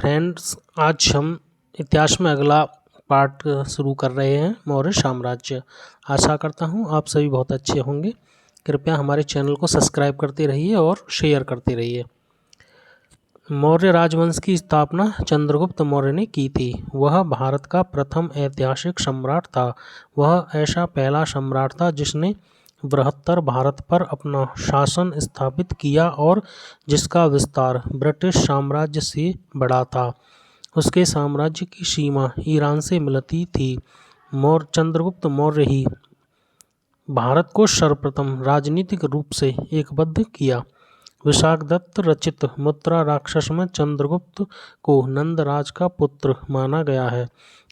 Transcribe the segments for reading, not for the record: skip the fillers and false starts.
Friends, आज हम इतिहास में अगला पार्ट शुरू कर रहे हैं, मौर्य साम्राज्य। आशा करता हूँ आप सभी बहुत अच्छे होंगे। कृपया हमारे चैनल को सब्सक्राइब करते रहिए और शेयर करते रहिए। मौर्य राजवंश की स्थापना चंद्रगुप्त मौर्य ने की थी। वह भारत का प्रथम ऐतिहासिक सम्राट था। वह ऐसा पहला सम्राट था जिसने बृहत्तर भारत पर अपना शासन स्थापित किया और जिसका विस्तार ब्रिटिश साम्राज्य से बड़ा था। उसके साम्राज्य की सीमा ईरान से मिलती थी। चंद्रगुप्त मौर्य ही भारत को सर्वप्रथम राजनीतिक रूप से एकबद्ध किया। विशाखदत्त रचित मुद्रा राक्षस में चंद्रगुप्त को नंदराज का पुत्र माना गया है।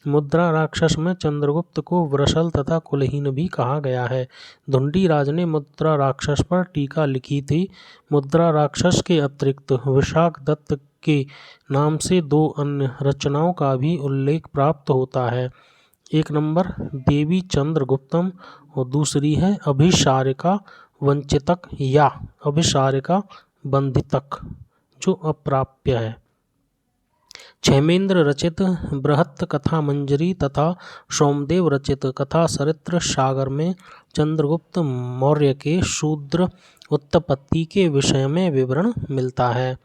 मुद्रा राक्षस में चंद्रगुप्त को वृषल तथा कुलहीन भी कहा गया है। धुंडीराज ने मुद्रा राक्षस पर टीका लिखी थी। मुद्रा राक्षस के अतिरिक्त विशाखदत्त के नाम से दो अन्य रचनाओं का भी उल्लेख प्राप्त होता है। एक नंबर देवी चंद्रगुप्तम और दूसरी है अभिसारिका वंचितक या अभिसारिका बंधितक, जो अप्राप्य है। क्षेमेंद्र रचित बृहत् कथा मंजरी तथा सोमदेव रचित कथा सरित्र सागर में चंद्रगुप्त मौर्य के शूद्र उत्पत्ति के विषय में विवरण मिलता है।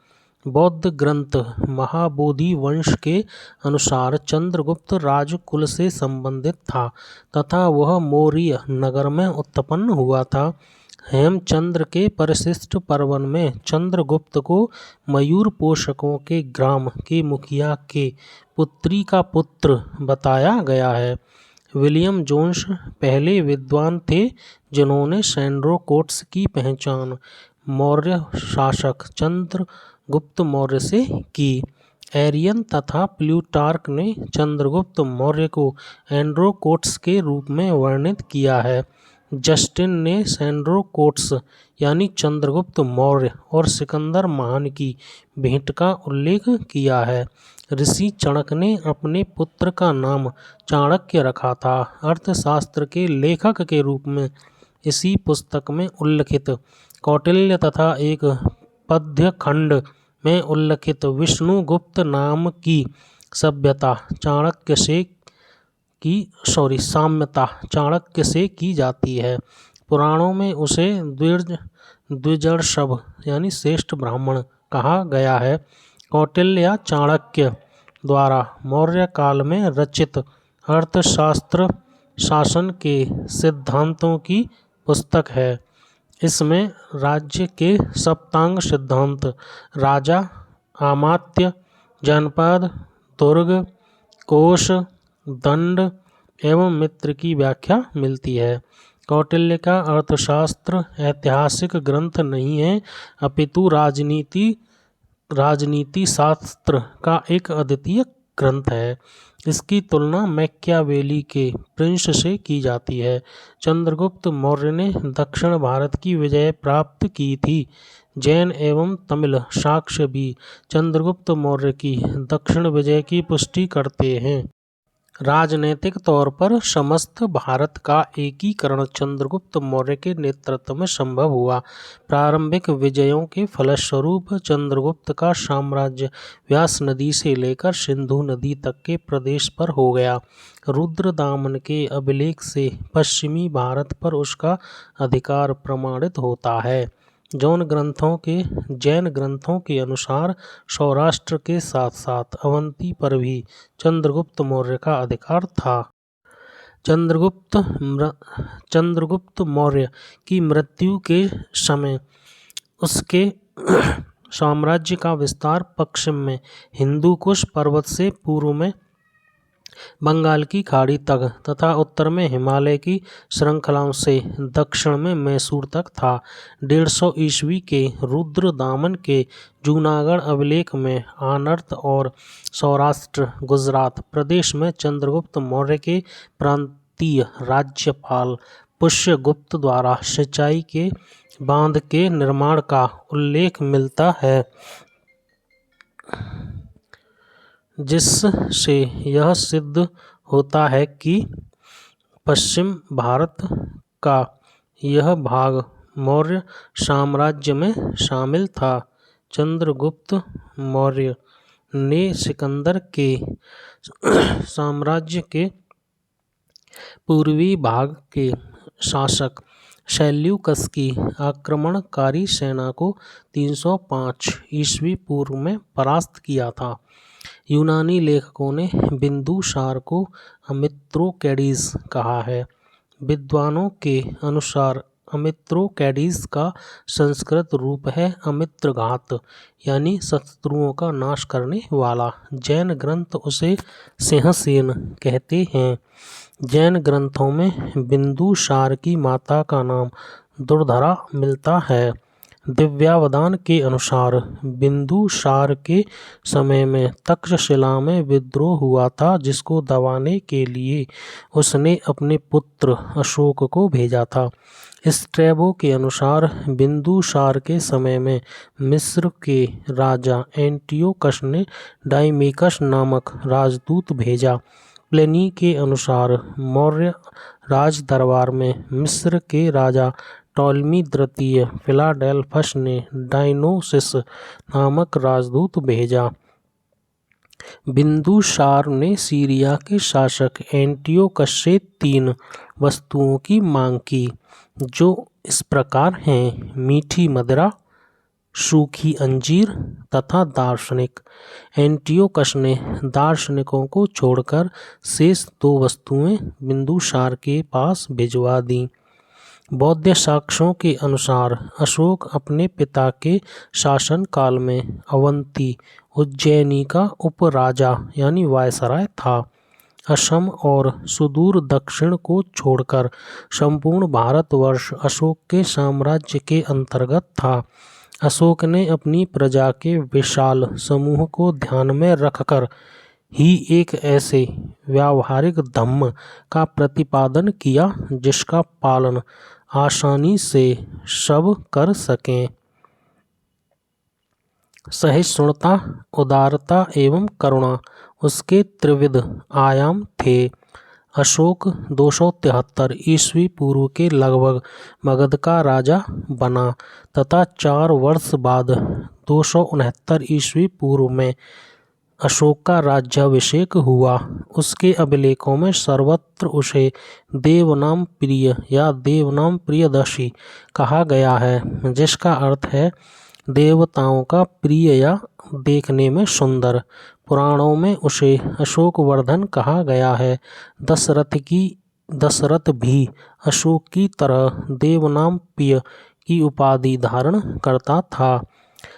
बौद्ध ग्रंथ महाबोधि वंश के अनुसार चंद्रगुप्त राजकुल से संबंधित था तथा वह मौर्य नगर में उत्पन्न हुआ था। हेमचंद्र के परिशिष्ट पर्वन में चंद्रगुप्त को मयूर पोषकों के ग्राम के मुखिया के पुत्री का पुत्र बताया गया है। विलियम जोन्स पहले विद्वान थे जिन्होंने सैंड्रोकोट्स की पहचान मौर्य शासक चंद्रगुप्त मौर्य से की। एरियन तथा प्लूटार्क ने चंद्रगुप्त मौर्य को एंड्रोकोट्स के रूप में वर्णित किया है। जस्टिन ने सैंड्रोकोट्स यानी चंद्रगुप्त मौर्य और सिकंदर महान की भेंट का उल्लेख किया है। ऋषि चाणक्य ने अपने पुत्र का नाम चाणक्य रखा था। अर्थशास्त्र के लेखक के रूप में इसी पुस्तक में उल्लिखित कौटिल्य तथा एक पद्य खंड में उल्लिखित विष्णुगुप्त नाम की सभ्यता साम्यता चाणक्य से की जाती है। पुराणों में उसे द्विजर्षभ यानी श्रेष्ठ ब्राह्मण कहा गया है। कौटिल्य या चाणक्य द्वारा मौर्य काल में रचित अर्थशास्त्र शासन के सिद्धांतों की पुस्तक है। इसमें राज्य के सप्तांग सिद्धांत, राजा, अमात्य, जनपद, दुर्ग, कोष, दंड एवं मित्र की व्याख्या मिलती है। कौटिल्य का अर्थशास्त्र ऐतिहासिक ग्रंथ नहीं है, अपितु राजनीति शास्त्र का एक अद्वितीय ग्रंथ है। इसकी तुलना मैकियावेली के प्रिंस से की जाती है। चंद्रगुप्त मौर्य ने दक्षिण भारत की विजय प्राप्त की थी। जैन एवं तमिल साक्ष्य भी चंद्रगुप्त मौर्य की दक्षिण विजय की पुष्टि करते हैं। राजनैतिक तौर पर समस्त भारत का एकीकरण चंद्रगुप्त मौर्य के नेतृत्व में संभव हुआ। प्रारंभिक विजयों के फलस्वरूप चंद्रगुप्त का साम्राज्य व्यास नदी से लेकर सिंधु नदी तक के प्रदेश पर हो गया। रुद्रदामन के अभिलेख से पश्चिमी भारत पर उसका अधिकार प्रमाणित होता है। जैन ग्रंथों के अनुसार सौराष्ट्र के साथ साथ अवंती पर भी चंद्रगुप्त मौर्य का अधिकार था। चंद्रगुप्त मौर्य की मृत्यु के समय उसके साम्राज्य का विस्तार पश्चिम में हिंदूकुश पर्वत से पूर्व में बंगाल की खाड़ी तक तथा उत्तर में हिमालय की श्रृंखलाओं से दक्षिण में मैसूर तक था। 150 ईस्वी के रुद्रदामन के जूनागढ़ अभिलेख में आनर्त और सौराष्ट्र गुजरात प्रदेश में चंद्रगुप्त मौर्य के प्रांतीय राज्यपाल पुष्यगुप्त द्वारा सिंचाई के बांध के निर्माण का उल्लेख मिलता है, जिससे यह सिद्ध होता है कि पश्चिम भारत का यह भाग मौर्य साम्राज्य में शामिल था। चंद्रगुप्त मौर्य ने सिकंदर के साम्राज्य के पूर्वी भाग के शासक सेल्यूकस की आक्रमणकारी सेना को 305 ईस्वी पूर्व में परास्त किया था। यूनानी लेखकों ने बिंदुसार को अमित्रोकैडीज कहा है। विद्वानों के अनुसार अमित्रोकैडीज का संस्कृत रूप है अमित्रघात, यानी शत्रुओं का नाश करने वाला। जैन ग्रंथ उसे सिंहसेन कहते हैं। जैन ग्रंथों में बिंदुसार की माता का नाम दुर्धरा मिलता है। दिव्यावदान के अनुसार बिंदुसार के समय में तक्षशिला में विद्रोह हुआ था, जिसको दबाने के लिए उसने अपने पुत्र अशोक को भेजा था। स्ट्रैबो के अनुसार बिंदुसार के समय में मिस्र के राजा एंटियोकस ने डाइमेकस नामक राजदूत भेजा। प्लिनी के अनुसार मौर्य राज दरबार में मिस्र के राजा टॉलमी द्वितीय फिलाडेल्फस ने डायनोसिस नामक राजदूत भेजा। बिंदुसार ने सीरिया के शासक एंटियोकस से 3 वस्तुओं की मांग की, जो इस प्रकार हैं: मीठी मदिरा, सूखी अंजीर तथा दार्शनिक। एंटियोकस ने दार्शनिकों को छोड़कर शेष 2 वस्तुएं बिंदुसार के पास भिजवा दी। बौद्ध साक्ष्यों के अनुसार अशोक अपने पिता के शासनकाल में अवंती उज्जैनी का उपराजा यानी वायसराय था। असम और सुदूर दक्षिण को छोड़कर संपूर्ण भारतवर्ष अशोक के साम्राज्य के अंतर्गत था। अशोक ने अपनी प्रजा के विशाल समूह को ध्यान में रखकर ही एक ऐसे व्यावहारिक धम्म का प्रतिपादन किया जिसका पालन आसानी से सब कर सकें। सहिष्णुता, उदारता एवं करुणा उसके त्रिविध आयाम थे। अशोक 273 ईस्वी पूर्व के लगभग मगध का राजा बना तथा 4 वर्ष बाद 269 ईस्वी पूर्व में अशोक का राज्याभिषेक हुआ। उसके अभिलेखों में सर्वत्र उसे देवनाम प्रिय या देवनाम प्रियदर्शी कहा गया है, जिसका अर्थ है देवताओं का प्रिय या देखने में सुंदर। पुराणों में उसे अशोकवर्धन कहा गया है। दशरथ भी अशोक की तरह देवनाम प्रिय की उपाधि धारण करता था।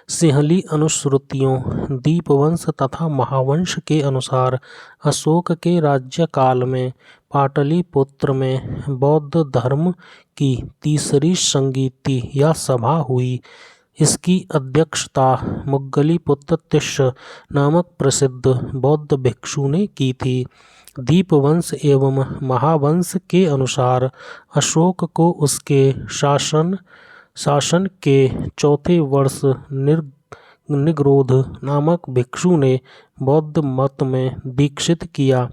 सिंहली अनुश्रुतियों, दीपवंश तथा महावंश के अनुसार अशोक के राज्यकाल में पाटलिपुत्र में बौद्ध धर्म की 3री संगीति या सभा हुई। इसकी अध्यक्षता मुग्गलीपुत्र तिष्य नामक प्रसिद्ध बौद्ध भिक्षु ने की थी। दीपवंश एवं महावंश के अनुसार अशोक को उसके शासन के 4थे वर्ष निग्रोध नामक भिक्षु ने बौद्ध मत में दीक्षित किया।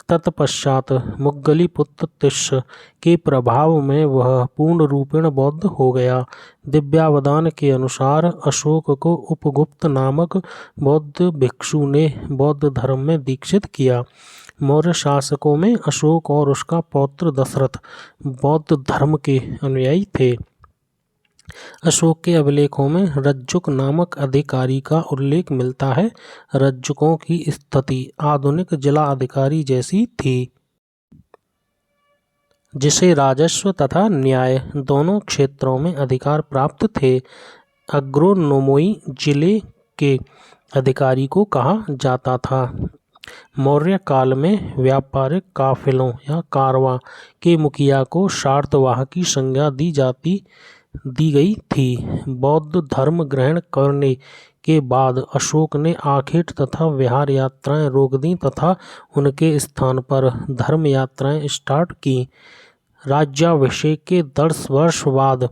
तत्पश्चात मुग्गलीपुत्र तिष्य के प्रभाव में वह पूर्ण रूपेण बौद्ध हो गया। दिव्यावदान के अनुसार अशोक को उपगुप्त नामक बौद्ध भिक्षु ने बौद्ध धर्म में दीक्षित किया। मौर्य शासकों में अशोक और उसका पौत्र दशरथ बौद्ध धर्म के अनुयायी थे। अशोक के अभिलेखों में रज्जुक नामक अधिकारी का उल्लेख मिलता है। रज्जुकों की स्थिति आधुनिक जिला अधिकारी जैसी थी, जिसे राजस्व तथा न्याय दोनों क्षेत्रों में अधिकार प्राप्त थे। अग्रोनोमोई जिले के अधिकारी को कहा जाता था। मौर्य काल में व्यापारिक काफिलों या कारवां के मुखिया को शार्तवाह की संज्ञा दी गई थी। बौद्ध धर्म ग्रहण करने के बाद अशोक ने आखेट तथा विहार यात्राएं रोक दी तथा उनके स्थान पर धर्म यात्राएं स्टार्ट की। राज्याभिषेक के 10 वर्ष बाद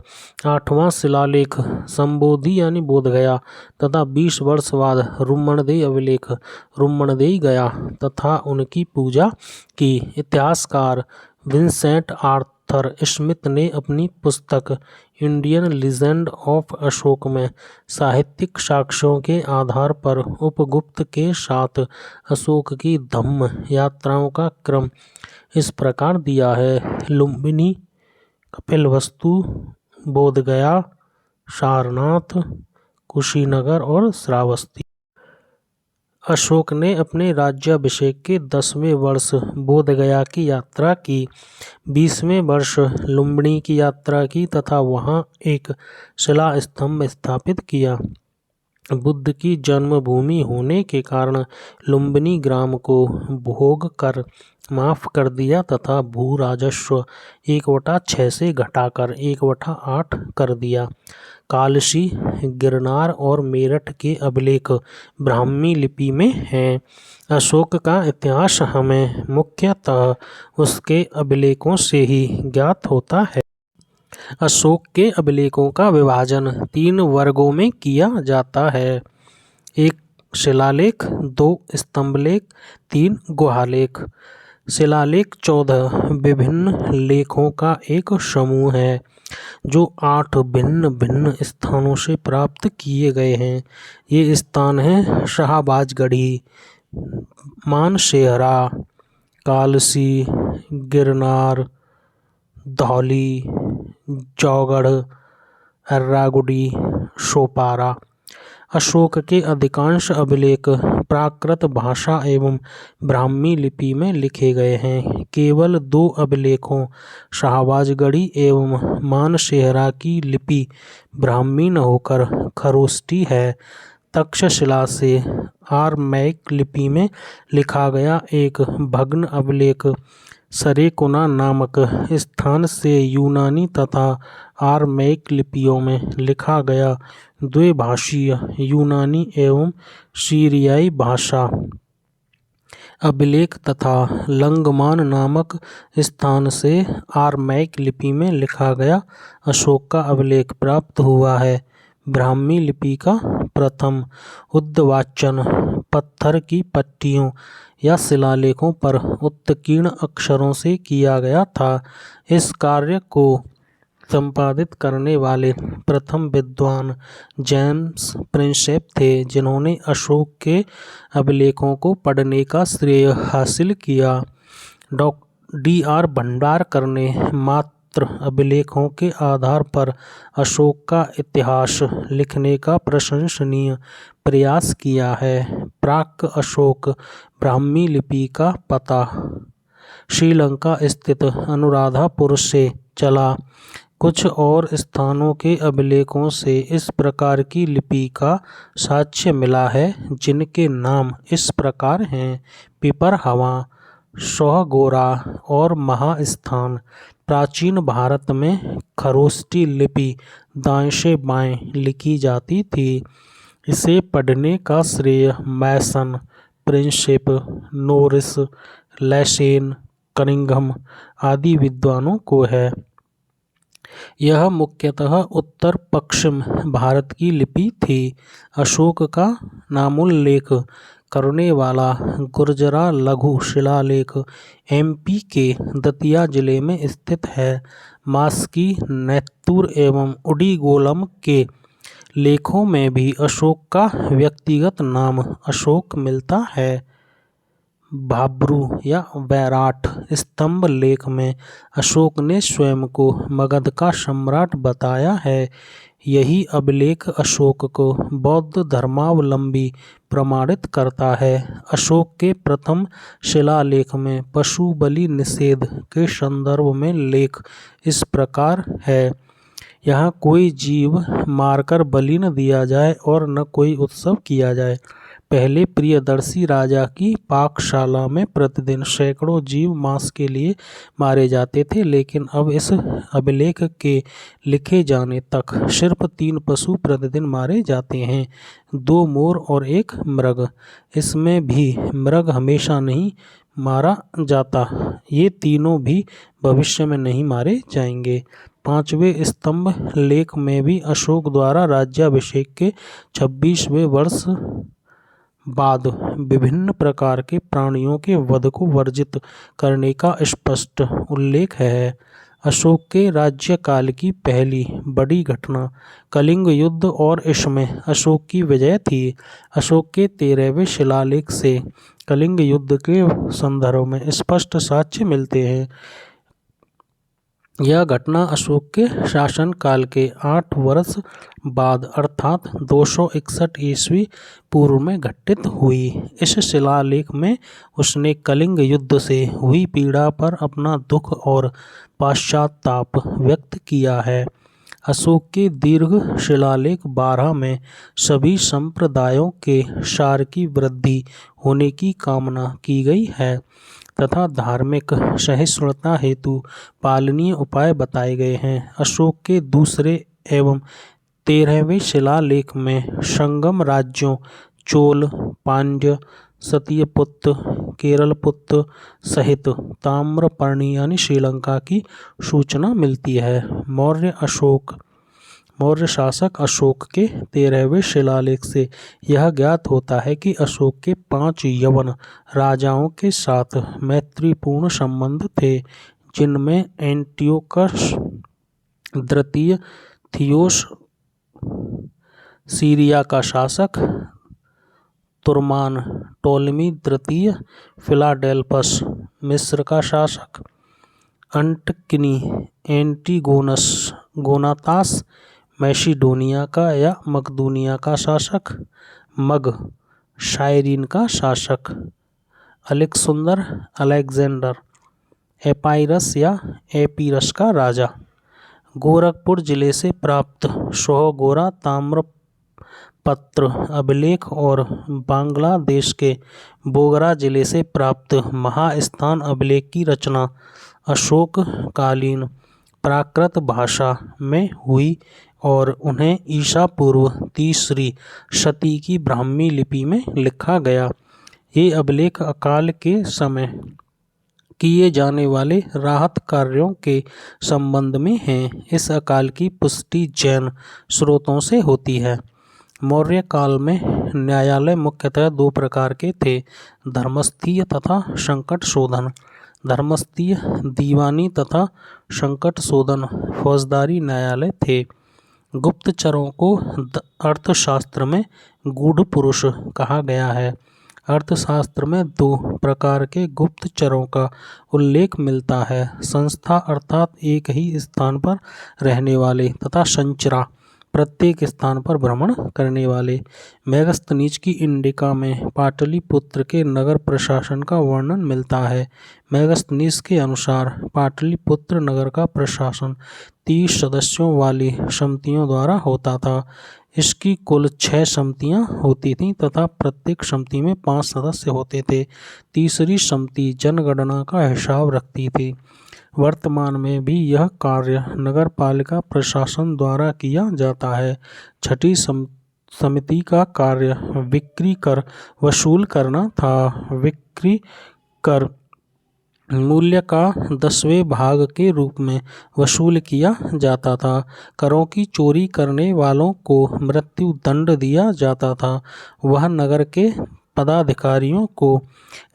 8वां शिलालेख संबोधि यानी बोधगया तथा 20 वर्ष बाद रुम्मणदेही अभिलेख रुम्मणदेही गया तथा उनकी पूजा की। इतिहासकार विंसेंट आर्थर स्मिथ ने अपनी पुस्तक इंडियन लीजेंड ऑफ अशोक में साहित्यिक साक्ष्यों के आधार पर उपगुप्त के साथ अशोक की धम्म यात्राओं का क्रम इस प्रकार दिया है: लुम्बिनी, कपिलवस्तु, बोधगया, सारनाथ, कुशीनगर और श्रावस्ती। अशोक ने अपने राज्याभिषेक के 10वें वर्ष बोधगया की यात्रा की, 20वें वर्ष लुम्बिनी की यात्रा की तथा वहां एक शिला स्तंभ स्थापित किया। बुद्ध की जन्मभूमि होने के कारण लुम्बिनी ग्राम को भोग कर माफ कर दिया तथा भू राजस्व 1/6 से घटाकर 1/8 कर दिया। कालसी, गिरनार और मेरठ के अभिलेख ब्राह्मी लिपि में हैं। अशोक का इतिहास हमें मुख्यतः उसके अभिलेखों से ही ज्ञात होता है। अशोक के अभिलेखों का विभाजन 3 वर्गों में किया जाता है: 1 शिलालेख, 2 स्तंभलेख, 3 गुहालेख। शिलालेख 14 विभिन्न लेखों का एक समूह है जो 8 भिन्न भिन्न स्थानों से प्राप्त किए गए हैं। ये स्थान हैं शाहबाजगढ़ी, मानसेहरा, कालसी, गिरनार, धौली, जौगढ़, अर्रागुडी, सोपारा। अशोक के अधिकांश अभिलेख प्राकृत भाषा एवं ब्राह्मी लिपि में लिखे गए हैं। केवल 2 अभिलेखों शाहबाजगढ़ी एवं मानसेहरा की लिपि ब्राह्मी न होकर खरोष्ठी है। तक्षशिला से आरमैक लिपि में लिखा गया एक भग्न अभिलेख सरेकुना नामक स्थान से यूनानी तथा आरमैक लिपियों में लिखा गया द्विभाषीय यूनानी एवं सीरियाई भाषा अभिलेख तथा लंगमान नामक स्थान से आरमैक लिपि में लिखा गया अशोक का अभिलेख प्राप्त हुआ है। ब्राह्मी लिपि का प्रथम उद्वाचन पत्थर की पट्टियों या शिलालेखों पर उत्कीर्ण अक्षरों से किया गया था। इस कार्य को संपादित करने वाले प्रथम विद्वान जेम्स प्रिंसेप थे, जिन्होंने अशोक के अभिलेखों को पढ़ने का श्रेय हासिल किया। D.R. भंडारकर ने मात्र अभिलेखों के आधार पर अशोक का इतिहास लिखने का प्रशंसनीय प्रयास किया है। प्राक अशोक ब्राह्मी लिपि का पता श्रीलंका स्थित अनुराधापुर से चला। कुछ और स्थानों के अभिलेखों से इस प्रकार की लिपि का साक्ष्य मिला है, जिनके नाम इस प्रकार हैं: पिपरहवा, सोहगोरा और महास्थान। प्राचीन भारत में खरोष्ठी लिपि दाएं से बाएं लिखी जाती थी। इसे पढ़ने का श्रेय मैसन, प्रिंसेप, नोरिस, लैसेन, कनिंघम आदि विद्वानों को है। यह मुख्यतः उत्तर पश्चिम भारत की लिपि थी। अशोक का नामोल्लेख करने वाला गुर्जरा लघु शिलालेख MP के दतिया जिले में स्थित है। मास्की, नैत्तूर एवं उडिगोलम के लेखों में भी अशोक का व्यक्तिगत नाम अशोक मिलता है। भाब्रू या वैराट स्तंभ लेख में अशोक ने स्वयं को मगध का सम्राट बताया है। यही अभिलेख अशोक को बौद्ध धर्मावलंबी प्रमाणित करता है। अशोक के प्रथम शिलालेख में पशु बलि निषेध के संदर्भ में लेख इस प्रकार है: यहाँ कोई जीव मारकर बलि न दिया जाए और न कोई उत्सव किया जाए। पहले प्रियदर्शी राजा की पाकशाला में प्रतिदिन सैकड़ों जीव मांस के लिए मारे जाते थे, लेकिन अब इस अभिलेख के लिखे जाने तक सिर्फ 3 पशु प्रतिदिन मारे जाते हैं, 2 मोर और 1 मृग। इसमें भी मृग हमेशा नहीं मारा जाता, ये तीनों भी भविष्य में नहीं मारे जाएंगे। 5वें स्तंभ लेख में भी अशोक द्वारा राज्याभिषेक के 26वें वर्ष बाद विभिन्न प्रकार के प्राणियों के वध को वर्जित करने का स्पष्ट उल्लेख है। अशोक के राज्यकाल की पहली बड़ी घटना कलिंग युद्ध और इसमें अशोक की विजय थी। अशोक के 13वें शिलालेख से कलिंग युद्ध के संदर्भ में स्पष्ट साक्ष्य मिलते हैं। यह घटना अशोक के शासनकाल के 8 वर्ष बाद अर्थात 261 ईस्वी पूर्व में घटित हुई। इस शिलालेख में उसने कलिंग युद्ध से हुई पीड़ा पर अपना दुख और पश्चाताप व्यक्त किया है। अशोक के दीर्घ शिलालेख 12 में सभी संप्रदायों के सार की वृद्धि होने की कामना की गई है तथा धार्मिक सहिष्णुता हेतु पालनीय उपाय बताए गए हैं। अशोक के दूसरे एवं 13वें शिलालेख में संगम राज्यों चोल, पांड्य, सत्यपुत्र, केरलपुत्र सहित ताम्रपर्णी यानी श्रीलंका की सूचना मिलती है। मौर्य शासक अशोक के 13वें शिलालेख से यह ज्ञात होता है कि अशोक के 5 यवन राजाओं के साथ मैत्रीपूर्ण संबंध थे, जिनमें एंटियोकस द्वितीय, थियोस सीरिया का शासक, तुर्मान, टोलेमी द्वितीय, फिलाडेल्फस मिस्र का शासक, अंटकिनी, एंटीगोनस, गोनातास मैसिडोनिया का या मकदूनिया का शासक, मग शायरीन का शासक, अलेक्सुंदर, अलेक्जेंडर, एपाइरस या एपीरस का राजा। गोरखपुर जिले से प्राप्त सोहगोरा ताम्रपत्र अभिलेख और बांग्लादेश के बोगरा जिले से प्राप्त महास्थान अभिलेख की रचना अशोककालीन प्राकृत भाषा में हुई और उन्हें ईसा पूर्व 3री शती की ब्राह्मी लिपि में लिखा गया। ये अभिलेख अकाल के समय किए जाने वाले राहत कार्यों के संबंध में हैं। इस अकाल की पुष्टि जैन स्रोतों से होती है। मौर्य काल में न्यायालय मुख्यतः 2 प्रकार के थे, धर्मस्थीय तथा संकट शोधन। धर्मस्थीय दीवानी तथा संकट शोधन फौजदारी न्यायालय थे। गुप्तचरों को अर्थशास्त्र में गूढ़ पुरुष कहा गया है। अर्थशास्त्र में 2 प्रकार के गुप्तचरों का उल्लेख मिलता है, संस्था अर्थात एक ही स्थान पर रहने वाले तथा संचरा प्रत्येक स्थान पर भ्रमण करने वाले। मेगस्थनीज की इंडिका में पाटलिपुत्र के नगर प्रशासन का वर्णन मिलता है। मेगस्थनीज के अनुसार पाटलिपुत्र नगर का प्रशासन 30 सदस्यों वाली समितियों द्वारा होता था। इसकी कुल 6 समितियां होती थीं तथा प्रत्येक समिति में 5 सदस्य होते थे। तीसरी समिति जनगणना का हिसाब रखती थी। वर्तमान में भी यह कार्य नगर पालिका प्रशासन द्वारा किया जाता है। छठी समिति का कार्य बिक्री कर वसूल करना था। बिक्री कर मूल्य का 10वें भाग के रूप में वसूल किया जाता था। करों की चोरी करने वालों को मृत्यु दंड दिया जाता था। वह नगर के पदाधिकारियों को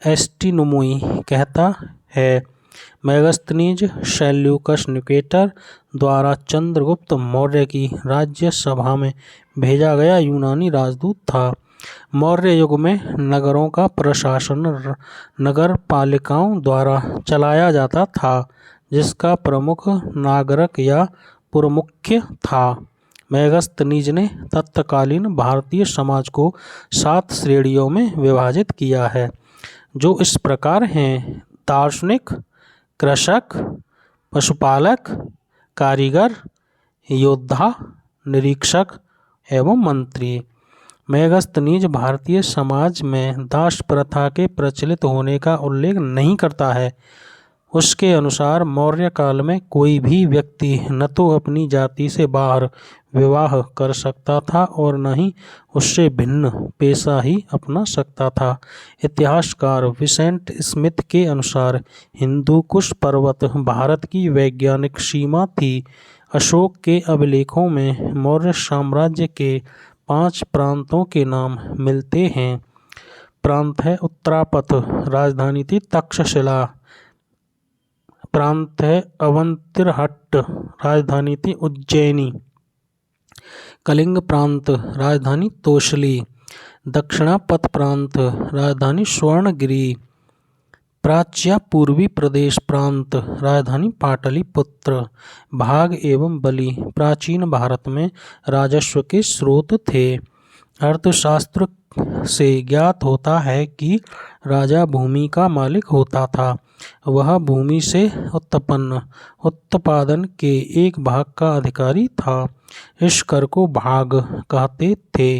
एस्टिनोमुई कहता है। मेगस्थनीज सेल्यूकस निकेटर द्वारा चंद्रगुप्त मौर्य की राज्यसभा में भेजा गया यूनानी राजदूत था। मौर्य युग में नगरों का प्रशासन नगर पालिकाओं द्वारा चलाया जाता था, जिसका प्रमुख नागरिक या पुरमुख्य था। मेगस्थनीज ने तत्कालीन भारतीय समाज को 7 श्रेणियों में विभाजित किया है, जो इस प्रकार हैं: दार्शनिक, कृषक, पशुपालक, कारीगर, योद्धा, निरीक्षक एवं मंत्री। मेगस्थनीज भारतीय समाज में दास प्रथा के प्रचलित होने का उल्लेख नहीं करता है। उसके अनुसार मौर्य काल में कोई भी व्यक्ति न तो अपनी जाति से बाहर विवाह कर सकता था और न ही उससे भिन्न पेशा ही अपना सकता था। इतिहासकार विसेंट स्मिथ के अनुसार हिंदूकुश पर्वत भारत की वैज्ञानिक सीमा थी। अशोक के अभिलेखों में मौर्य साम्राज्य के 5 प्रांतों के नाम मिलते हैं। प्रांत है उत्तरापथ, राजधानी थी तक्षशिला, प्रांत है अवंतिरहट्ट, राजधानी थी उज्जैनी। कलिंग प्रांत, राजधानी तोशली। दक्षिणापथ प्रांत, राजधानी स्वर्णगिरी। प्राच्य पूर्वी प्रदेश प्रांत, राजधानी पाटलिपुत्र। भाग एवं बलि, प्राचीन भारत में राजस्व के स्रोत थे। अर्थशास्त्र से ज्ञात होता है कि राजा भूमि का मालिक होता था। वह भूमि से उत्पन्न उत्पादन के एक भाग का अधिकारी था। इस कर को भाग कहते थे।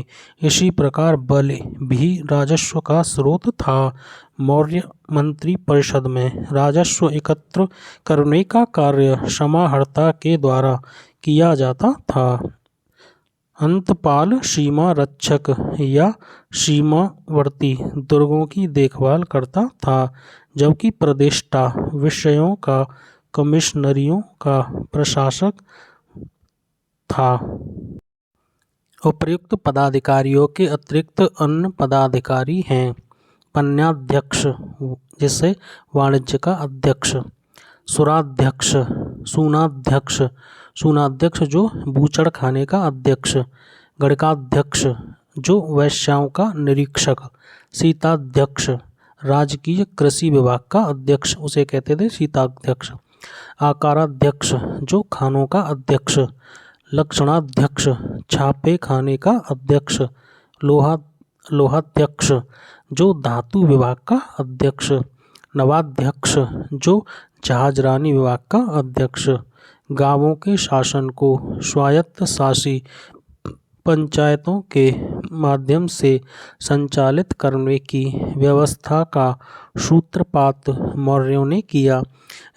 इसी प्रकार बलि भी राजस्व का स्रोत था। मौर्य मंत्री परिषद में राजस्व एकत्र करने का कार्य समाहर्ता के द्वारा किया जाता था। अंतपाल सीमा रक्षक या सीमावर्ती दुर्गों की देखभाल करता था, जबकि प्रदेष्टा विषयों का कमिश्नरियों का प्रशासक था। उपर्युक्त पदाधिकारियों के अतिरिक्त अन्य पदाधिकारी हैं। पन्याध्यक्ष, जिसे वाणिज्य का अध्यक्ष। सुराध्यक्ष, सूनाध्यक्ष, सूनाध्यक्ष जो बूचड़ खाने का अध्यक्ष। गणकाध्यक्ष, जो वैश्याओं का निरीक्षक। सीताध्यक्ष, राजकीय कृषि विभाग का अध्यक्ष, उसे कहते थे सीताध्यक्ष। आकाराध्यक्ष, जो खानों का अध्यक्ष। लक्षणाध्यक्ष, छापे खाने का अध्यक्ष। लोहाध्यक्ष, जो धातु विभाग का अध्यक्ष। नवाध्यक्ष, जो जहाजरानी विभाग का अध्यक्ष। गांवों के शासन को स्वायत्तशासी पंचायतों के माध्यम से संचालित करने की व्यवस्था का सूत्रपात मौर्यों ने किया।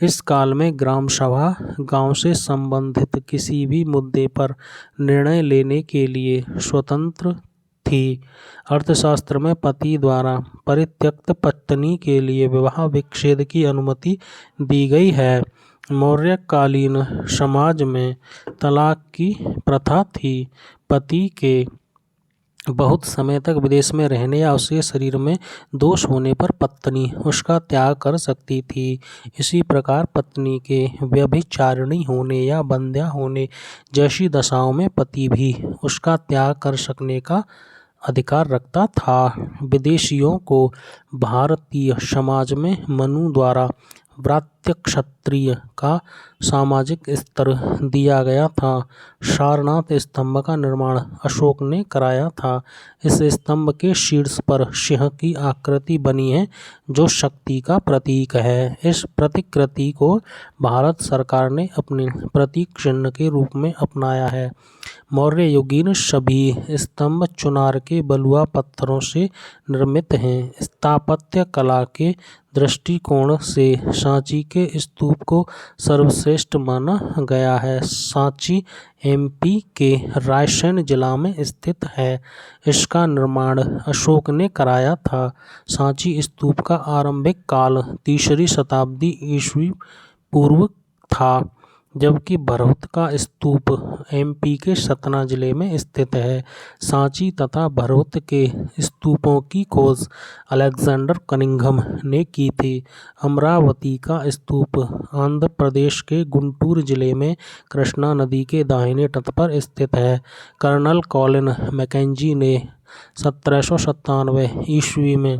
इस काल में ग्राम सभा गांव से संबंधित किसी भी मुद्दे पर निर्णय लेने के लिए स्वतंत्र थी। अर्थशास्त्र में पति द्वारा परित्यक्त पत्नी के लिए विवाह विच्छेद की अनुमति दी गई है। मौर्यकालीन समाज में तलाक की प्रथा थी। पति के बहुत समय तक विदेश में रहने या उसके शरीर में दोष होने पर पत्नी उसका त्याग कर सकती थी। इसी प्रकार पत्नी के व्यभिचारिणी होने या बंध्या होने जैसी दशाओं में पति भी उसका त्याग कर सकने का अधिकार रखता था। विदेशियों को भारतीय समाज में मनु द्वारा व्रात्य क्षत्रिय का सामाजिक स्तर दिया गया था। सारनाथ स्तंभ का निर्माण अशोक ने कराया था। इस स्तंभ के शीर्ष पर सिंह की आकृति बनी है, जो शक्ति का प्रतीक है। इस प्रतिकृति को भारत सरकार ने अपने प्रतीक चिन्ह के रूप में अपनाया है। मौर्य युगीन सभी स्तंभ चुनार के बलुआ पत्थरों से निर्मित हैं। स्थापत्य कला के दृष्टिकोण से सांची के स्तूप को सर्वश्रेष्ठ माना गया है। सांची एमपी के रायसेन जिला में स्थित है। इसका निर्माण अशोक ने कराया था। सांची स्तूप का आरंभिक काल 3री शताब्दी ईस्वी पूर्व था, जबकि भरहुत का स्तूप एमपी के सतना जिले में स्थित है। सांची तथा भरहुत के स्तूपों की खोज अलेक्जेंडर कनिंघम ने की थी। अमरावती का स्तूप आंध्र प्रदेश के गुंटूर जिले में कृष्णा नदी के दाहिने तट पर स्थित है। कर्नल कॉलिन मैकेंजी ने 1797 ईस्वी में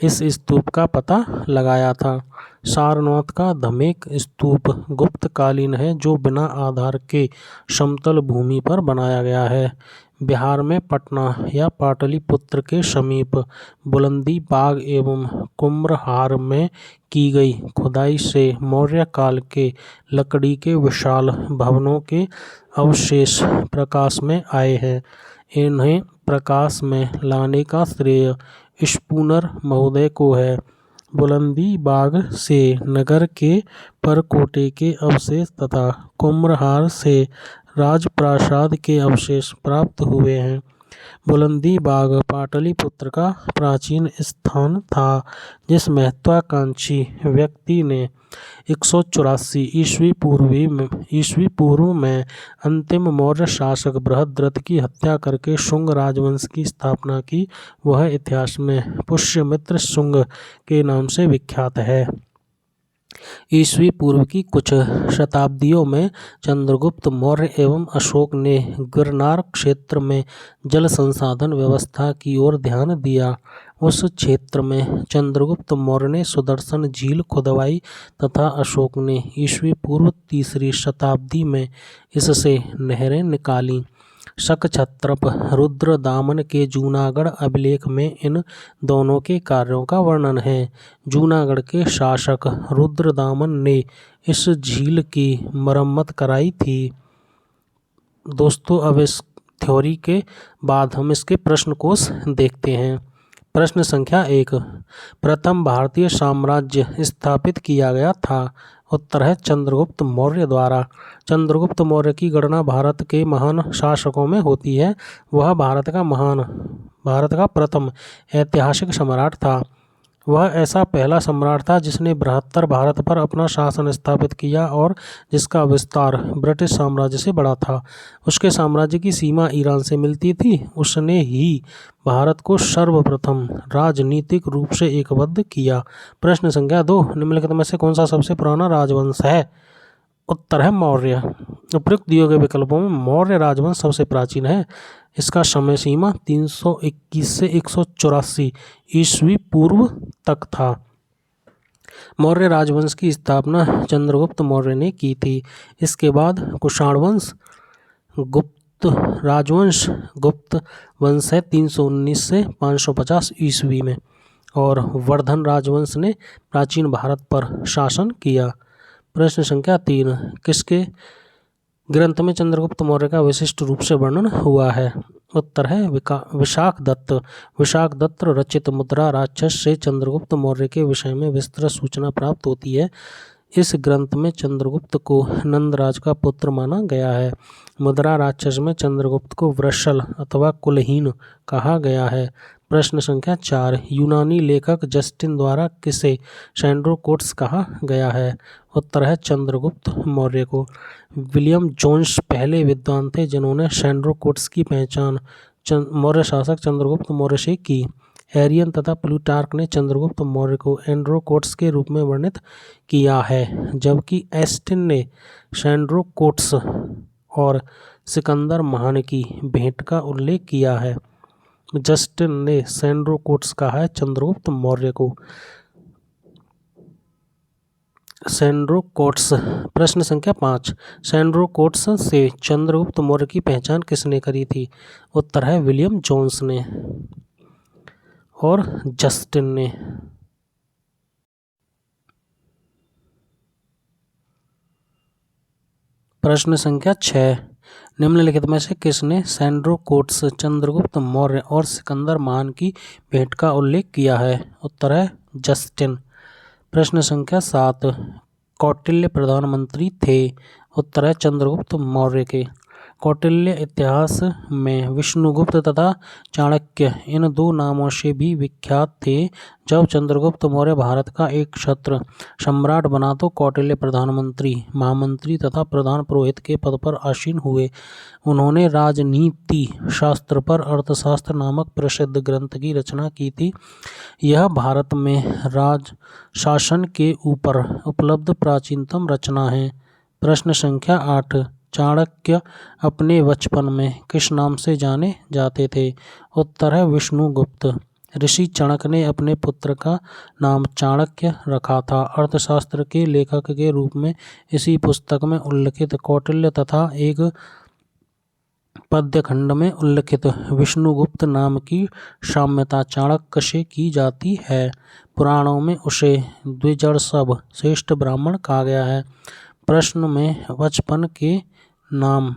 इस स्तूप का पता लगाया था। सारनाथ का धमेक स्तूप गुप्तकालीन है, जो बिना आधार के समतल भूमि पर बनाया गया है। बिहार में पटना या पाटलिपुत्र के समीप बुलंदी बाग एवं कुम्भहार में की गई खुदाई से मौर्य काल के लकड़ी के विशाल भवनों के अवशेष प्रकाश में आए हैं। इन्हें प्रकाश में लाने का श्रेय स्पूनर महोदय को है। बुलंदी बाग से नगर के परकोटे के अवशेष तथा कुम्भहार से राजप्रासाद के अवशेष प्राप्त हुए हैं। बुलंदी बाग पाटलिपुत्र का प्राचीन स्थान था, जिस महत्वाकांक्षी व्यक्ति ने 184 ईस्वी पूर्व में अंतिम मौर्य शासक बृहद्रथ की हत्या करके शुंग राजवंश की स्थापना की। वह इतिहास में पुष्यमित्र शुंग के नाम से विख्यात है। ईस्वी पूर्व की कुछ शताब्दियों में चंद्रगुप्त मौर्य एवं अशोक ने गिरनार क्षेत्र में जल संसाधन व्यवस्था की ओर ध्यान दिया। उस क्षेत्र में चंद्रगुप्त मौर्य ने सुदर्शन झील खुदवाई तथा अशोक ने ईस्वी पूर्व तीसरी शताब्दी में इससे नहरें निकालीं। शकछत्रप रुद्रदामन के जूनागढ़ अभिलेख में इन दोनों के कार्यों का वर्णन है। जूनागढ़ के शासक रुद्रदामन ने इस झील की मरम्मत कराई थी। दोस्तों, अब इस थ्योरी के बाद हम इसके प्रश्न कोश देखते हैं। प्रश्न संख्या 1, प्रथम भारतीय साम्राज्य स्थापित किया गया था। उत्तर है चंद्रगुप्त मौर्य द्वारा। चंद्रगुप्त मौर्य की गणना भारत के महान शासकों में होती है। वह भारत का प्रथम ऐतिहासिक सम्राट था। वह ऐसा पहला सम्राट था जिसने बृहत्तर भारत पर अपना शासन स्थापित किया और जिसका विस्तार ब्रिटिश साम्राज्य से बड़ा था। उसके साम्राज्य की सीमा ईरान से मिलती थी। उसने ही भारत को सर्वप्रथम राजनीतिक रूप से एकबद्ध किया। प्रश्न संख्या 2, निम्नलिखित में से कौन सा सबसे पुराना राजवंश है। उत्तर है मौर्य। उपयुक्त दिए गए विकल्पों में मौर्य राजवंश सबसे प्राचीन है। इसका समय सीमा 321 से 184 ईस्वी पूर्व तक था। मौर्य राजवंश की स्थापना चंद्रगुप्त मौर्य ने की थी। इसके बाद कुषाण वंश, गुप्त राजवंश, गुप्त वंश है 319 से 550 ईस्वी में, और वर्धन राजवंश ने प्राचीन भारत पर शासन किया। प्रश्न संख्या 3, किसके ग्रंथ में चंद्रगुप्त मौर्य का विशिष्ट रूप से वर्णन हुआ है। उत्तर है विशाख दत्त। विशाख दत्त रचित मुद्रा राक्षस से चंद्रगुप्त मौर्य के विषय में विस्तृत सूचना प्राप्त होती है। इस ग्रंथ में चंद्रगुप्त को नंदराज का पुत्र माना गया है। मुद्रा राक्षस में चंद्रगुप्त को वृषल अथवा कुलहीन कहा गया है। प्रश्न संख्या 4, यूनानी लेखक जस्टिन द्वारा किसे सैंड्रोकोट्स कहा गया है। उत्तर है चंद्रगुप्त मौर्य को। विलियम जोन्स पहले विद्वान थे जिन्होंने सैंड्रोकोट्स की पहचान मौर्य शासक चंद्रगुप्त मौर्य से की। एरियन तथा प्लूटार्क ने चंद्रगुप्त मौर्य को एंड्रोकोट्स के रूप में वर्णित किया है, जबकि एस्टिन ने सैंड्रोकोट्स और सिकंदर महान की भेंट का उल्लेख किया है। जस्टिन ने सैंड्रोकोट्स कहा है चंद्रगुप्त मौर्य को। सैंड्रोकोट्स। प्रश्न संख्या 5, सैंड्रोकोट्स से चंद्रगुप्त मौर्य की पहचान किसने करी थी। उत्तर है विलियम जोन्स ने और जस्टिन ने। प्रश्न संख्या 6, निम्नलिखित में से किसने सैंड्रोकोट्स, चंद्रगुप्त मौर्य और सिकंदर महान की भेंट का उल्लेख किया है। उत्तर है जस्टिन। प्रश्न संख्या 7, कौटिल्य प्रधानमंत्री थे। उत्तर है चंद्रगुप्त मौर्य के। कौटिल्य इतिहास में विष्णुगुप्त तथा चाणक्य इन दो नामों से भी विख्यात थे। जब चंद्रगुप्त मौर्य भारत का एक क्षत्र सम्राट बना तो कौटिल्य प्रधानमंत्री, महामंत्री तथा प्रधान पुरोहित के पद पर आसीन हुए। उन्होंने राजनीति शास्त्र पर अर्थशास्त्र नामक प्रसिद्ध ग्रंथ की रचना की थी। यह भारत में राज शासन के ऊपर उपलब्ध प्राचीनतम रचना है। प्रश्न संख्या 8, चाणक्य अपने बचपन में किस नाम से जाने जाते थे। उत्तर है विष्णुगुप्त। ऋषि चाणक्य ने अपने पुत्र का नाम चाणक्य रखा था। अर्थशास्त्र के लेखक के रूप में इसी पुस्तक में उल्लिखित कौटिल्य तथा एक पद्य खंड में उल्लिखित विष्णुगुप्त नाम की साम्यता चाणक्य से की जाती है। पुराणों में उसे द्विजर्षभ श्रेष्ठ ब्राह्मण कहा गया है। प्रश्न में बचपन के नाम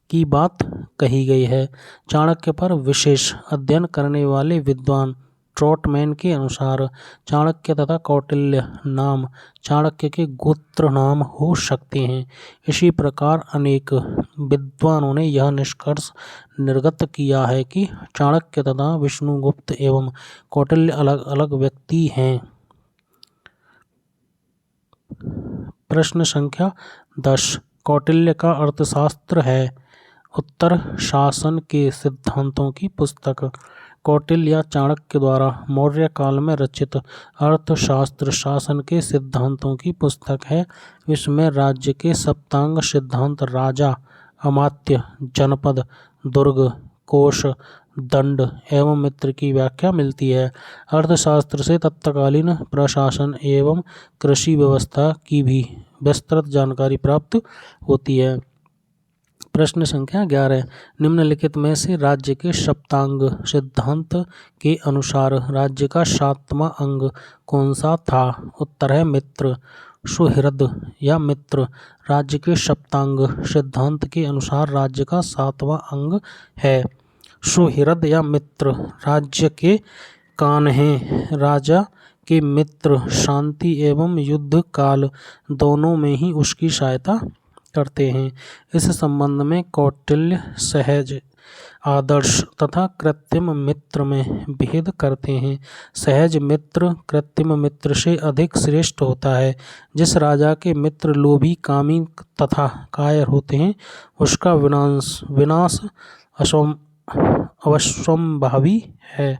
की बात कही गई है। चाणक्य पर विशेष अध्ययन करने वाले विद्वान ट्रॉटमैन के अनुसार चाणक्य तथा कौटिल्य नाम चाणक्य के गोत्र नाम हो सकते हैं। इसी प्रकार अनेक विद्वानों ने यह निष्कर्ष निर्गत किया है कि चाणक्य तथा विष्णुगुप्त एवं कौटिल्य अलग अलग व्यक्ति हैं। प्रश्न संख्या 10, कौटिल्य का अर्थशास्त्र है। उत्तर शासन के सिद्धांतों की पुस्तक। कौटिल्य या चाणक्य द्वारा मौर्य काल में रचित अर्थशास्त्र शासन के सिद्धांतों की पुस्तक है। इसमें राज्य के सप्तांग सिद्धांत, राजा, अमात्य, जनपद, दुर्ग, कोष, दंड एवं मित्र की व्याख्या मिलती है। अर्थशास्त्र से तत्कालीन प्रशासन एवं कृषि व्यवस्था की भी विस्तृत जानकारी प्राप्त होती है। प्रश्न संख्या 11, निम्नलिखित में से राज्य के सप्तांग सिद्धांत के अनुसार राज्य का 7वां अंग कौन सा था? उत्तर है मित्र। सुहृद या मित्र राज्य के सप्तांग सिद्धांत के अनुसार राज्य का 7वां अंग है। सुहृद या मित्र राज्य के कान्हे, राजा के मित्र शांति एवं युद्ध काल दोनों में ही उसकी सहायता करते हैं। इस संबंध में कौटिल्य सहज, आदर्श तथा कृत्रिम मित्र में भेद करते हैं। सहज मित्र कृत्रिम मित्र से अधिक श्रेष्ठ होता है। जिस राजा के मित्र लोभी, कामी तथा कायर होते हैं उसका विनाश अवश्यंभावी है।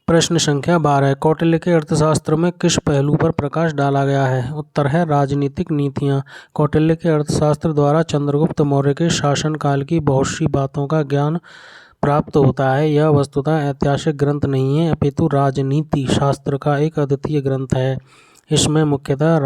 प्रश्न संख्या 12, कौटिल्य के अर्थशास्त्र में किस पहलू पर प्रकाश डाला गया है? उत्तर है राजनीतिक नीतियाँ। कौटिल्य के अर्थशास्त्र द्वारा चंद्रगुप्त मौर्य के शासन काल की बहुत सी बातों का ज्ञान प्राप्त होता है। यह वस्तुतः ऐतिहासिक ग्रंथ नहीं है अपितु राजनीति शास्त्र का एक अद्वितीय ग्रंथ है। इसमें मुख्यतः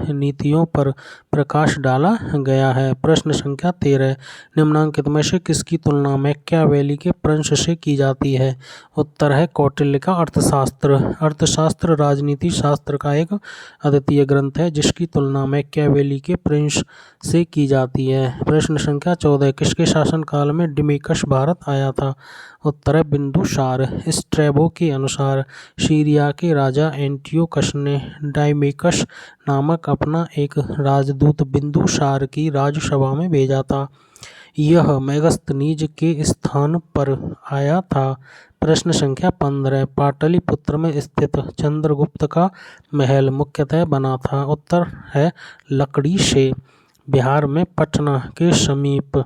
नीतियों पर प्रकाश डाला गया है। प्रश्न संख्या 13, निम्नांकित में से किसकी तुलना मैकियावेली के प्रिंस से की जाती है? उत्तर है कौटिल्य का अर्थशास्त्र। अर्थशास्त्र राजनीति शास्त्र का एक अद्वितीय ग्रंथ है जिसकी तुलना मैकियावेली के प्रिंस से की जाती है। प्रश्न संख्या 14, किसके शासनकाल में डिमेकस भारत आया था? उत्तर है बिंदुसार। स्ट्रैबो के अनुसार सीरिया के राजा एंटियोकस ने डाइमेकस नामक अपना एक राजदूत बिंदुसार की राजसभा में भेजा था। यह मेगस्थनीज के स्थान पर आया था। प्रश्न संख्या 15, पाटलिपुत्र में स्थित चंद्रगुप्त का महल मुख्यतः बना था। उत्तर है लकड़ी से। बिहार में पटना के समीप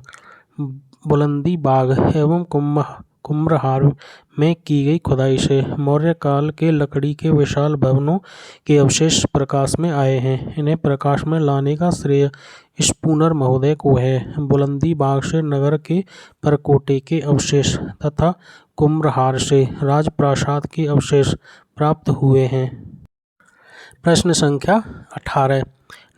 बुलंदी बाग एवं कुम्भरहार में की गई खुदाई से मौर्य काल के लकड़ी के विशाल भवनों के अवशेष प्रकाश में आए हैं। इन्हें प्रकाश में लाने का श्रेय स्पूनर महोदय को है। बुलंदी बाग से नगर के परकोटे के अवशेष तथा कुम्भरहार से राजप्रासाद के अवशेष प्राप्त हुए हैं। प्रश्न संख्या 18,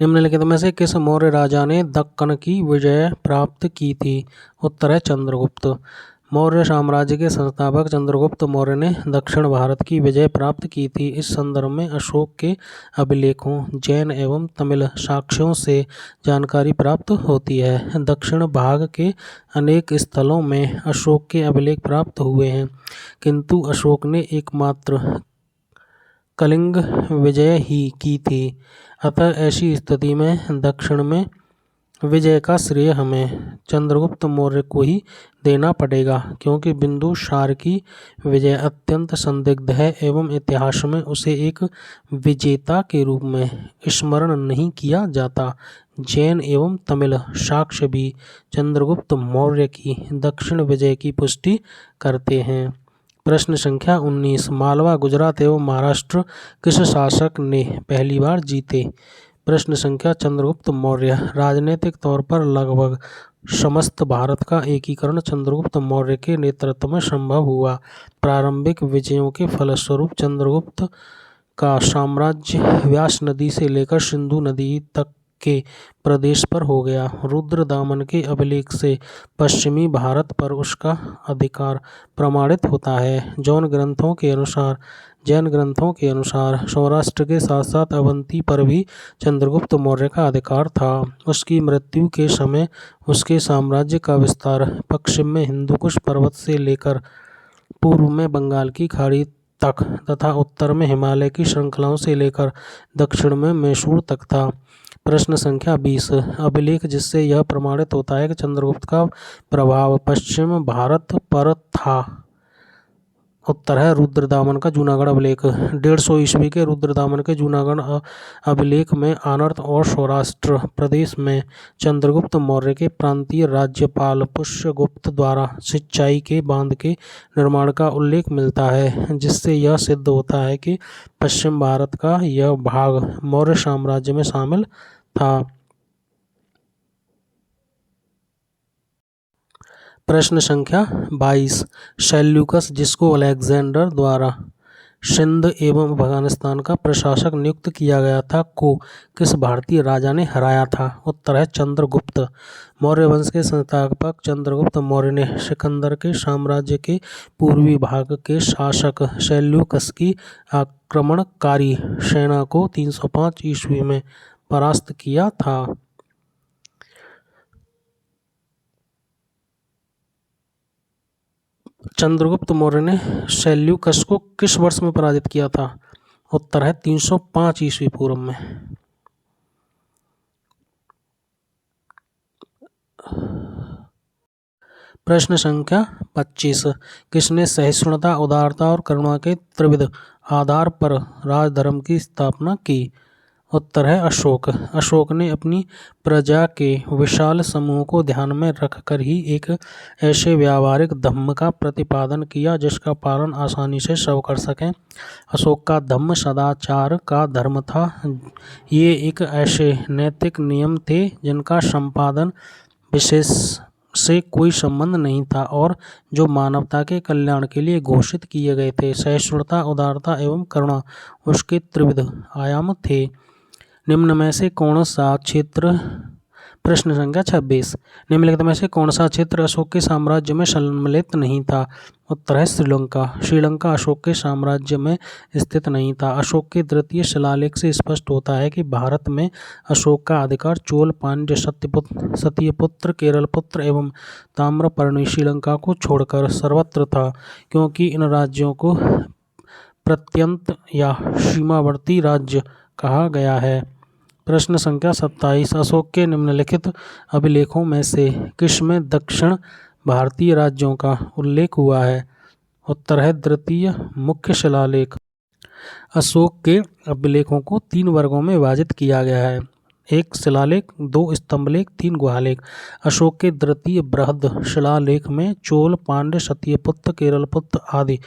निम्नलिखित में से किस मौर्य राजा ने दक्कन की विजय प्राप्त की थी? उत्तर है चंद्रगुप्त। मौर्य साम्राज्य के संस्थापक चंद्रगुप्त मौर्य ने दक्षिण भारत की विजय प्राप्त की थी। इस संदर्भ में अशोक के अभिलेखों, जैन एवं तमिल साक्ष्यों से जानकारी प्राप्त होती है। दक्षिण भाग के अनेक स्थलों में अशोक के अभिलेख प्राप्त हुए हैं, किंतु अशोक ने एकमात्र कलिंग विजय ही की थी। अतः ऐसी स्थिति में दक्षिण में विजय का श्रेय हमें चंद्रगुप्त मौर्य को ही देना पड़ेगा, क्योंकि बिंदुसार की विजय अत्यंत संदिग्ध है एवं इतिहास में उसे एक विजेता के रूप में स्मरण नहीं किया जाता। जैन एवं तमिल साक्ष्य भी चंद्रगुप्त मौर्य की दक्षिण विजय की पुष्टि करते हैं। प्रश्न संख्या 19, मालवा, गुजरात एवं महाराष्ट्र किस शासक ने पहली बार जीते? प्रश्न संख्या चंद्रगुप्त मौर्य। राजनीतिक तौर पर लगभग समस्त भारत का एकीकरण चंद्रगुप्त मौर्य के नेतृत्व में संभव हुआ। प्रारंभिक विजयों के फलस्वरूप चंद्रगुप्त का साम्राज्य व्यास नदी से लेकर सिंधु नदी तक के प्रदेश पर हो गया। रुद्रदामन के अभिलेख से पश्चिमी भारत पर उसका अधिकार प्रमाणित होता है। जैन ग्रंथों के अनुसार सौराष्ट्र के साथ साथ अवंती पर भी चंद्रगुप्त मौर्य का अधिकार था। उसकी मृत्यु के समय उसके साम्राज्य का विस्तार पश्चिम में हिंदुकुश पर्वत से लेकर पूर्व में बंगाल की खाड़ी तक तथा उत्तर में हिमालय की श्रृंखलाओं से लेकर दक्षिण में मैसूर तक था। प्रश्न संख्या 20, अभिलेख जिससे यह प्रमाणित होता है कि चंद्रगुप्त का प्रभाव पश्चिम भारत पर था उत्तर है रुद्रदामन का जूनागढ़ अभिलेख। 150 ईस्वी के रुद्रदामन के जूनागढ़ अभिलेख में आनर्त और सौराष्ट्र प्रदेश में चंद्रगुप्त मौर्य के प्रांतीय राज्यपाल पुष्यगुप्त द्वारा सिंचाई के बांध के निर्माण का उल्लेख मिलता है, जिससे यह सिद्ध होता है कि पश्चिम भारत का यह भाग मौर्य साम्राज्य में शामिल था। प्रश्न संख्या 22। सेल्यूकस, जिसको अलेक्जेंडर द्वारा सिंध एवं अफगानिस्तान का प्रशासक नियुक्त किया गया था, को किस भारतीय राजा ने हराया था? उत्तर है चंद्रगुप्त। मौर्य वंश के संस्थापक चंद्रगुप्त मौर्य ने सिकंदर के साम्राज्य के पूर्वी भाग के शासक सेल्यूकस की आक्रमणकारी सेना को 305 ईस्वी में परास्त किया था। चंद्रगुप्त मौर्य ने सेल्यूकस को किस वर्ष में पराजित किया था? उत्तर है 305 ईस्वी पूर्व में। प्रश्न संख्या 25। किसने सहिष्णुता, उदारता और करुणा के त्रिविध आधार पर राजधर्म की स्थापना की? उत्तर है अशोक। अशोक ने अपनी प्रजा के विशाल समूह को ध्यान में रखकर ही एक ऐसे व्यावहारिक धम्म का प्रतिपादन किया जिसका पालन आसानी से सब कर सकें। अशोक का धम्म सदाचार का धर्म था। ये एक ऐसे नैतिक नियम थे जिनका संपादन विशेष से कोई संबंध नहीं था और जो मानवता के कल्याण के लिए घोषित किए गए थे। सहिष्णुता, उदारता एवं करुणा उसके त्रिविध आयाम थे। निम्न में से कौन सा क्षेत्र प्रश्न संख्या 26। निम्नलिखित में से कौन सा क्षेत्र अशोक के साम्राज्य में सम्मिलित नहीं था? उत्तर है श्रीलंका। श्रीलंका अशोक के साम्राज्य में स्थित नहीं था। अशोक के द्वितीय शिलालेख से स्पष्ट होता है कि भारत में अशोक का अधिकार चोल, पांड्य, सत्यपुत्र, केरलपुत्र एवं ताम्रपर्णी श्रीलंका को छोड़कर सर्वत्र था, क्योंकि इन राज्यों को प्रत्यंत या सीमावर्ती राज्य कहा गया है। प्रश्न संख्या 27। अशोक के निम्नलिखित अभिलेखों में से किसमें दक्षिण भारतीय राज्यों का उल्लेख हुआ है? उत्तर है द्वितीय मुख्य शिलालेख। अशोक के अभिलेखों को 3 वर्गों में विभाजित किया गया है। 1 शिलालेख, 2 स्तंभलेख, 3 गुहालेख। अशोक के द्वितीय बृहद शिलालेख में चोल, पांड्य, सत्यपुत्र, केरलपुत्र आदि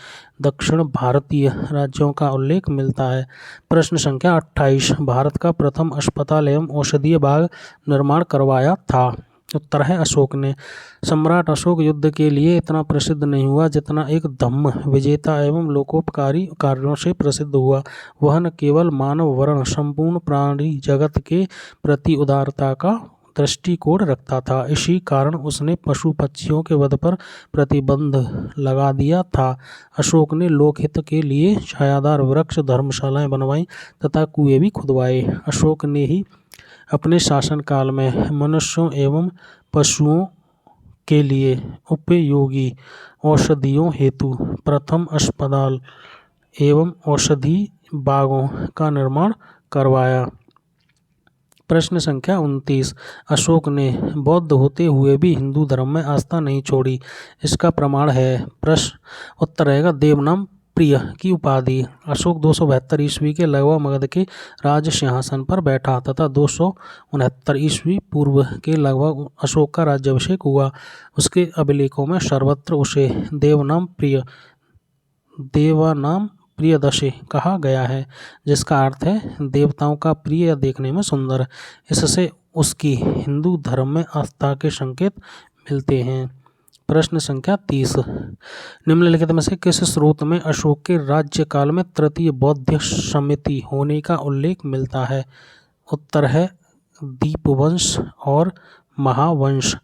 दक्षिण भारतीय राज्यों का उल्लेख मिलता है। प्रश्न संख्या 28। भारत का प्रथम अस्पताल एवं औषधीय बाग निर्माण करवाया था? उत्तर है अशोक ने। सम्राट अशोक युद्ध के लिए इतना प्रसिद्ध नहीं हुआ जितना एक धम्म विजेता एवं लोकोपकारी कार्यों से प्रसिद्ध हुआ। वह न केवल मानव वर्ण संपूर्ण प्राणी जगत के प्रति उदारता का दृष्टिकोण रखता था, इसी कारण उसने पशु पक्षियों के वध पर प्रतिबंध लगा दिया था। अशोक ने लोकहित के लिए छायादार वृक्ष, धर्मशालाएं बनवाई तथा कुएं भी खुदवाए। अशोक ने ही अपने शासनकाल में मनुष्यों एवं पशुओं के लिए उपयोगी औषधियों हेतु प्रथम अस्पताल एवं औषधि बागों का निर्माण करवाया। प्रश्न संख्या 29। अशोक ने बौद्ध होते हुए भी हिंदू धर्म में आस्था नहीं छोड़ी, इसका प्रमाण है? प्रश्न उत्तर रहेगा देवनाम प्रिय की उपाधि। अशोक 272 ईस्वी के लगभग मगध के राज सिंहासन पर बैठा तथा 269 ईस्वी पूर्व के लगभग अशोक का राज्याभिषेक हुआ। उसके अभिलेखों में सर्वत्र उसे देवनाम प्रियदर्शी कहा गया है, जिसका अर्थ है देवताओं का प्रिय या देखने में सुंदर। इससे उसकी हिंदू धर्म में आस्था के संकेत मिलते हैं। प्रश्न संख्या 30। निम्नलिखित में से किस स्रोत में अशोक के राज्यकाल में तृतीय बौद्ध समिति होने का उल्लेख मिलता है? उत्तर है दीपवंश और महावंश।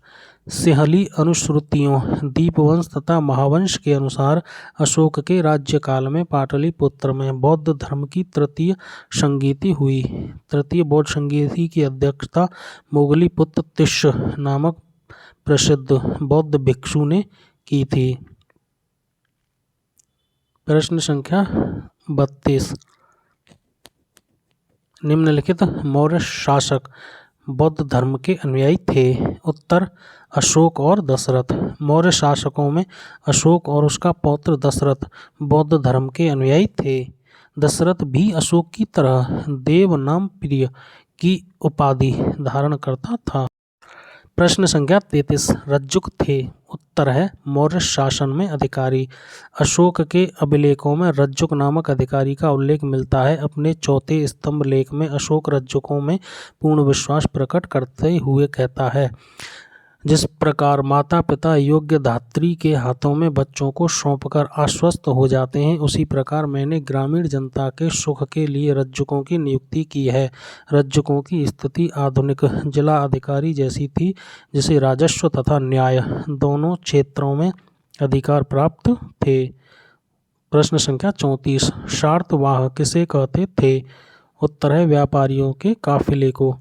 सिंहली अनुश्रुतियों दीपवंश तथा महावंश के अनुसार अशोक के राज्यकाल में पाटलिपुत्र में बौद्ध धर्म की तृतीय संगीति हुई। तृतीय बौद्ध संगीति की अध्यक्षता मोगलीपुत्र तिष्य नामक प्रसिद्ध बौद्ध भिक्षु ने की थी। प्रश्न संख्या 32। निम्नलिखित मौर्य शासक बौद्ध धर्म के अनुयायी थे? उत्तर, अशोक और दशरथ। मौर्य शासकों में अशोक और उसका पौत्र दशरथ बौद्ध धर्म के अनुयायी थे। दशरथ भी अशोक की तरह देव नाम प्रिय की उपाधि धारण करता था। प्रश्न संख्या 33, रज्जुक थे? उत्तर है, मौर्य शासन में अधिकारी। अशोक के अभिलेखों में रज्जुक नामक अधिकारी का उल्लेख मिलता है। अपने चौथे स्तंभ लेख में अशोक रज्जुकों में पूर्ण विश्वास प्रकट करते हुए कहता है, जिस प्रकार माता पिता योग्य धात्री के हाथों में बच्चों को सौंपकर आश्वस्त हो जाते हैं, उसी प्रकार मैंने ग्रामीण जनता के सुख के लिए रज्जुकों की नियुक्ति की है। रज्जुकों की स्थिति आधुनिक जिला अधिकारी जैसी थी, जिसे राजस्व तथा न्याय दोनों क्षेत्रों में अधिकार प्राप्त थे। प्रश्न संख्या 34, शार्तवाह किसे कहते थे? उत्तर है, व्यापारियों के काफिले को।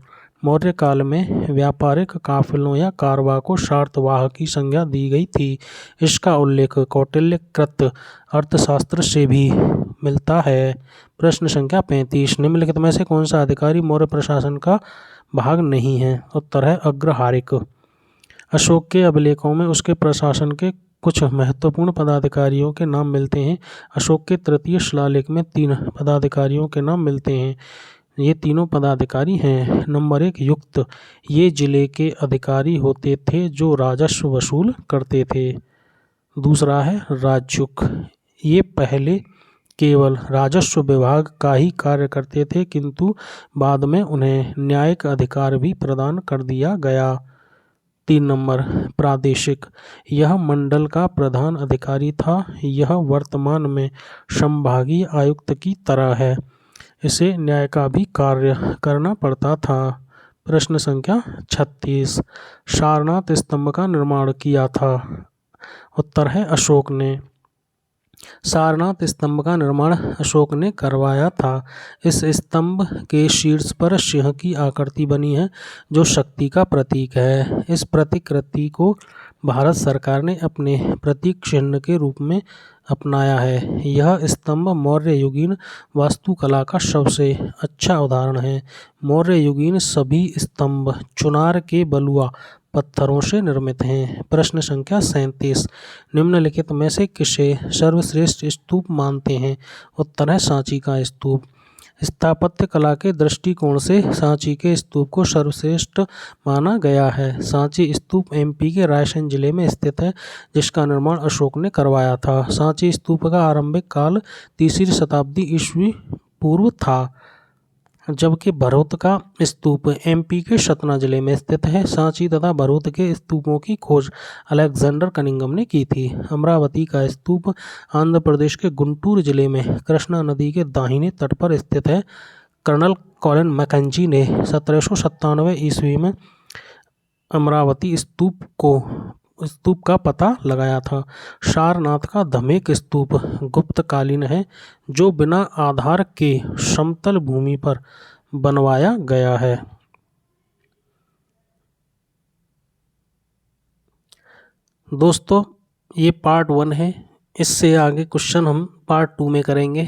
मौर्य काल में व्यापारिक काफिलों या कारवां को शार्तवाह की संज्ञा दी गई थी। इसका उल्लेख कौटिल्यकृत अर्थशास्त्र से भी मिलता है। प्रश्न संख्या 35, निम्नलिखित में से कौन सा अधिकारी मौर्य प्रशासन का भाग नहीं है? उत्तर है, अग्रहारिक। अशोक के अभिलेखों में उसके प्रशासन के कुछ महत्वपूर्ण पदाधिकारियों के नाम मिलते हैं। अशोक के तृतीय शिलालेख में 3 पदाधिकारियों के नाम मिलते हैं। ये तीनों पदाधिकारी हैं। नंबर 1, युक्त। ये जिले के अधिकारी होते थे जो राजस्व वसूल करते थे। दूसरा है राजयुक। ये पहले केवल राजस्व विभाग का ही कार्य करते थे, किंतु बाद में उन्हें न्यायिक अधिकार भी प्रदान कर दिया गया। 3 नंबर, प्रादेशिक। यह मंडल का प्रधान अधिकारी था। यह वर्तमान में संभागीय आयुक्त की तरह है। इसे न्याय का भी कार्य करना पड़ता था। प्रश्न संख्या 36, सारनाथ स्तंभ का निर्माण किया था? उत्तर है, अशोक ने। सारनाथ स्तंभ का निर्माण अशोक ने करवाया था। इस स्तंभ के शीर्ष पर सिंह की आकृति बनी है, जो शक्ति का प्रतीक है। इस प्रतिकृति को भारत सरकार ने अपने प्रतीक चिन्ह के रूप में अपनाया है। यह स्तंभ मौर्य युगीन वास्तुकला का सबसे अच्छा उदाहरण है। मौर्य युगीन सभी स्तंभ चुनार के बलुआ पत्थरों से निर्मित हैं। प्रश्न संख्या 37, निम्नलिखित में से किसे सर्वश्रेष्ठ स्तूप मानते हैं? उत्तर है, सांची का स्तूप। स्थापत्य कला के दृष्टिकोण से सांची के स्तूप को सर्वश्रेष्ठ माना गया है। सांची स्तूप एमपी के रायसेन जिले में स्थित है, जिसका निर्माण अशोक ने करवाया था। सांची स्तूप का आरंभिक काल 3री शताब्दी ईस्वी पूर्व था, जबकि भरोत का स्तूप एमपी के सतना जिले में स्थित है। सांची तथा भरोत के स्तूपों की खोज अलेक्जेंडर कनिंघम ने की थी। अमरावती का स्तूप आंध्र प्रदेश के गुंटूर जिले में कृष्णा नदी के दाहिने तट पर स्थित है। कर्नल कॉलिन मैकेंजी ने 1797 ईस्वी में अमरावती स्तूप का पता लगाया था। सारनाथ का धमेक स्तूप गुप्तकालीन है, जो बिना आधार के समतल भूमि पर बनवाया गया है। दोस्तों, ये पार्ट 1 है। इससे आगे क्वेश्चन हम पार्ट 2 में करेंगे।